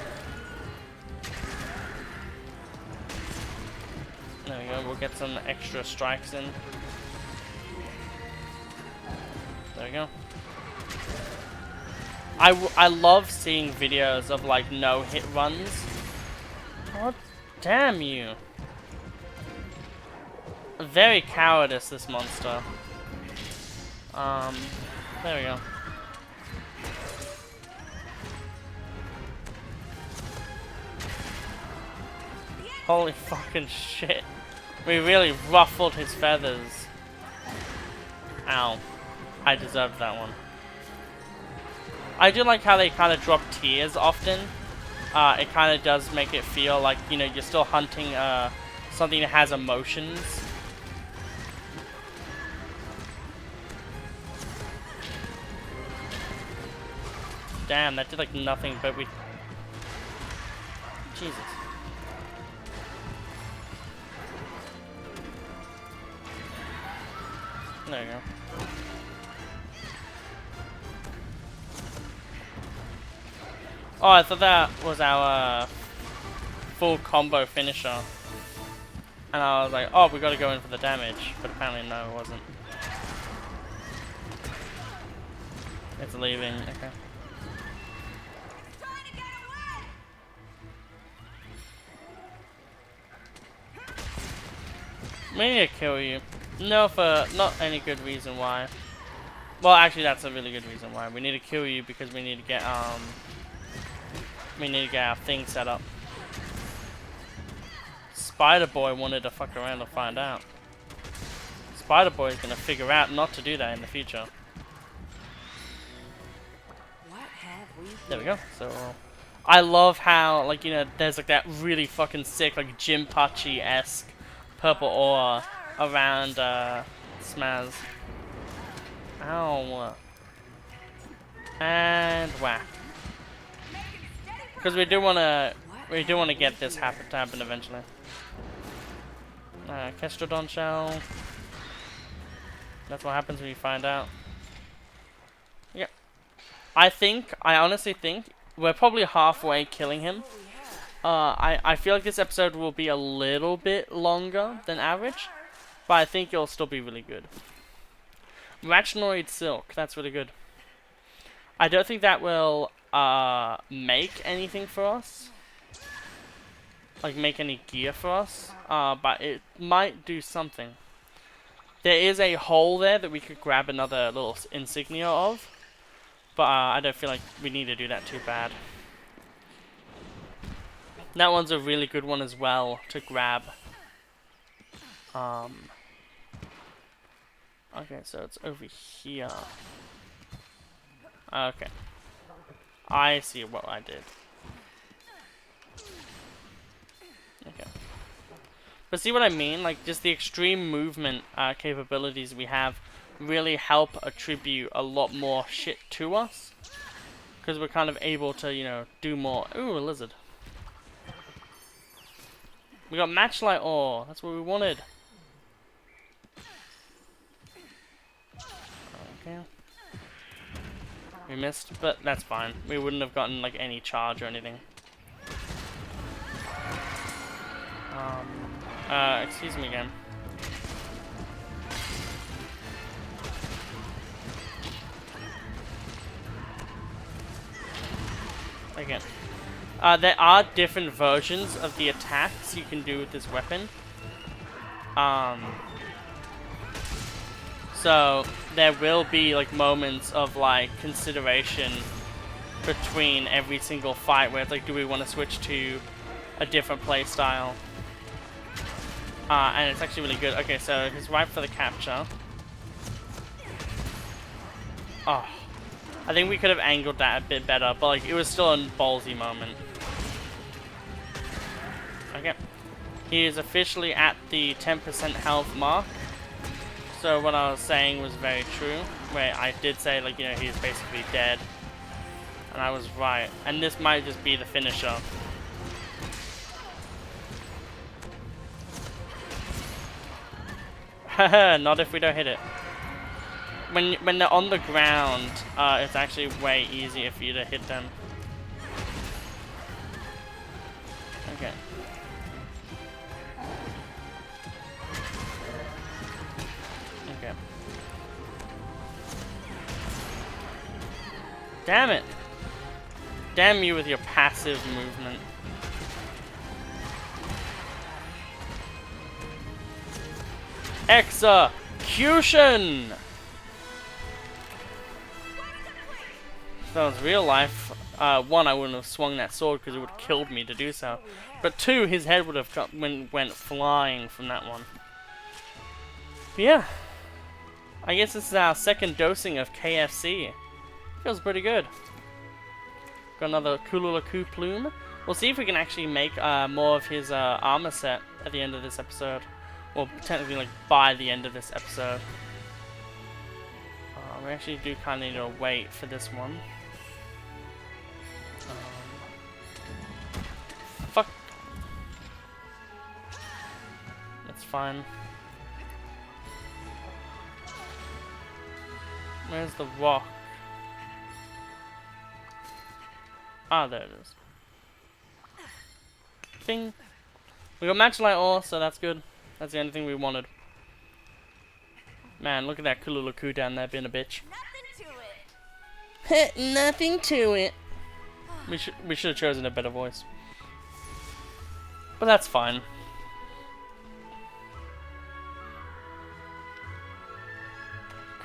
There we go, we'll get some extra strikes in. There we go. I love seeing videos of like no hit runs. God damn you. Very cowardice, this monster. There we go. Holy fucking shit. We really ruffled his feathers. Ow. I deserved that one. I do like how they kind of drop tears often. It kind of does make it feel like, you know, you're still hunting something that has emotions. Damn, that did like nothing, but we... Jesus. There you go. Oh, I thought that was our full combo finisher. And I was like, oh, we gotta go in for the damage. But apparently no, it wasn't. It's leaving, okay. We need to kill you. No, for not any good reason why. Well, actually, that's a really good reason why. We need to kill you because we need to get our thing set up. Spider Boy wanted to fuck around and find out. Spider Boy is gonna figure out not to do that in the future. What have we There we go. So, I love how, like, you know, there's like that really fucking sick, like Jinpachi-esque purple aura around Smaz. Ow. And whack. Because we do want to get this to happen eventually. Kestrodon shell. That's what happens when you find out. Yeah. I honestly think we're probably halfway killing him. I feel like this episode will be a little bit longer than average, but I think it'll still be really good. Rachnoid Silk, that's really good. I don't think that will make anything for us. Like make any gear for us. But it might do something. There is a hole there that we could grab another little insignia of. But I don't feel like we need to do that too bad. That one's a really good one as well to grab. Okay, so it's over here. Okay. I see what I did. Okay. But see what I mean? Like, just the extreme movement capabilities we have really help attribute a lot more shit to us. Because we're kind of able to, you know, do more. Ooh, a lizard. We got matchlight ore. That's what we wanted. Okay. We missed, but that's fine. We wouldn't have gotten like any charge or anything. Excuse me again. Again. There are different versions of the attacks you can do with this weapon. So there will be like moments of like consideration between every single fight where it's like, do we want to switch to a different play style? And it's actually really good. Okay, so he's ripe for the capture. Oh, I think we could have angled that a bit better, but like it was still a ballsy moment. Okay, he is officially at the 10% health mark. So what I was saying was very true, where I did say like, you know, he's basically dead, and I was right. And this might just be the finisher. Haha, not if we don't hit it. When they're on the ground, it's actually way easier for you to hit them. Okay. Okay. Damn it! Damn you with your passive movement. Execution! If that was real life, one, I wouldn't have swung that sword because it would have killed me to do so. But two, his head would have went flying from that one. But yeah, I guess this is our second dosing of KFC. Feels pretty good. Got another Kulu-Ya-Ku plume. We'll see if we can actually make more of his armor set at the end of this episode. Well, technically, like, by the end of this episode. We actually do kind of need to wait for this one. Fuck. That's fine. Where's the rock? Ah, there it is. Bing. We got matchlight ore, so that's good. That's the only thing we wanted. Man, look at that Kulu-Ya-Ku down there being a bitch. Nothing to it. Nothing to it. We should have chosen a better voice. But that's fine.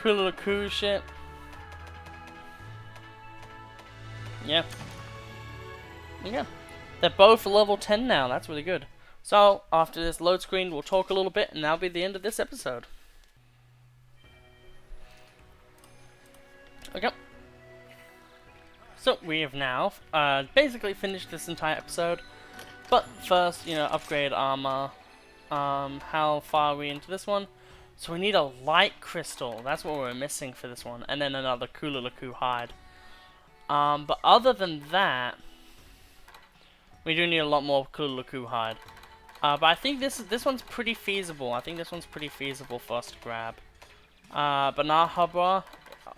Kulu-Ya-Ku shit. Yeah. Yeah. They're both level 10 now. That's really good. So, after this load screen, we'll talk a little bit, and that'll be the end of this episode. Okay. So, we have now basically finished this entire episode. But first, you know, upgrade armor. How far are we into this one? So we need a light crystal. That's what we're missing for this one. And then another Kulu-Ya-Ku hide. But other than that, we do need a lot more Kulu-Ya-Ku hide. But I think this one's pretty feasible. I think this one's pretty feasible for us to grab. Banana Hubba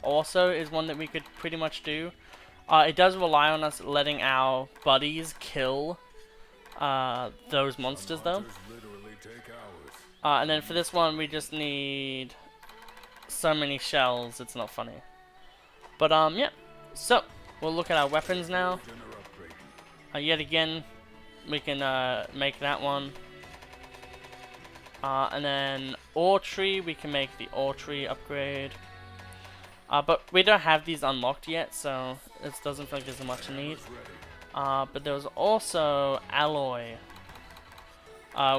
also is one that we could pretty much do. It does rely on us letting our buddies kill those monsters though. And then for this one we just need so many shells, it's not funny. But yeah. So we'll look at our weapons now. Yet again, we can make that one. And then ore tree, we can make the ore tree upgrade. But we don't have these unlocked yet, so it doesn't feel like there's much need. But there was also alloy,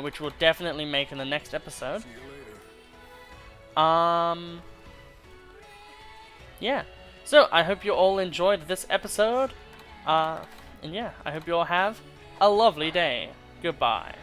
which we'll definitely make in the next episode. Yeah. So I hope you all enjoyed this episode. And yeah, I hope you all have a lovely day. Goodbye.